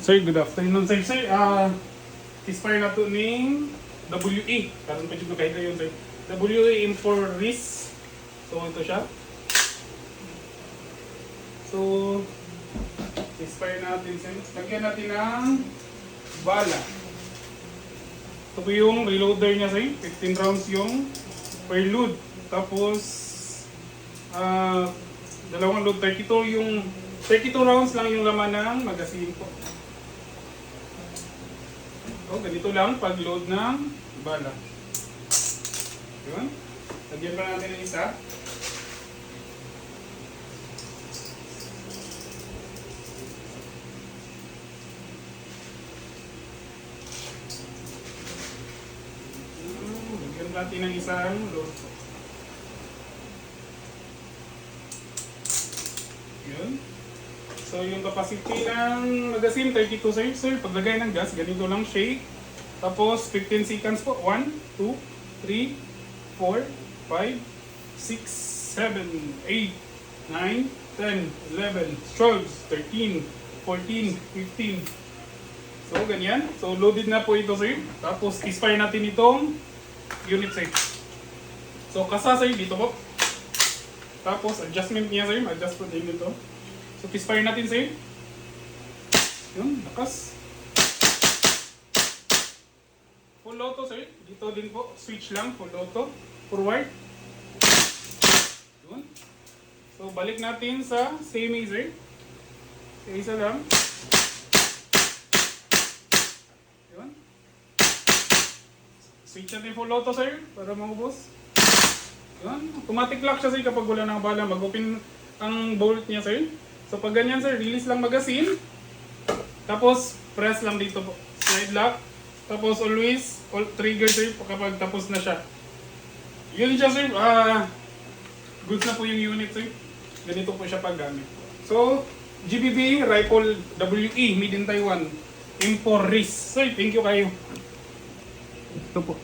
Sir, good afternoon, sir. Sir, expire na to ni WE. Karon pa dito kayo yun, sir. WE Import Risk. So, ito siya. So, expire natin, sir. Lagyan natin ng bala. Ito po yung reloader niya, sir. 15 rounds yung per load. Tapos, dalawang load, 32 yung 32 rounds lang yung laman ng magazine po. So, ganito lang pag-load ng bala. Yun. Lagyan pa natin ng isa. Lagyan natin ng isang load. Yun. So, yung capacity ng magazine, 32 sir. Sir, paglagay ng gas, ganito lang shake. Tapos, 15 seconds po. 1, 2, 3, 4, 5, 6, 7, 8, 9, 10, 11, 12, 13, 14, 15. So, ganyan. So, loaded na po ito sir. Tapos, expire natin itong unit sir. So, kasa sir, dito po. Tapos, adjustment niya sir. Adjust po din ito. So, expire natin sir. Yun, lakas. Full auto sir. Dito din po, switch lang, full auto. Forward. Yun. So, balik natin sa semi sir. So, isa lang. Yun. Switch natin full auto sir, para maubos. Yun. Automatic lock siya sir kapag wala ng bala. Mag-open ang bolt niya sir. So pag ganyan sir, release lang magazine. Tapos press lang dito po. Slide lock. Tapos always trigger sir kapag tapos na siya. Yun siya sir. Goods na po yung unit sir. Ganito po siya paggamit. So GBB Rifle WE Made in Taiwan. Import Risk. Sir, thank you kayo. Ito po.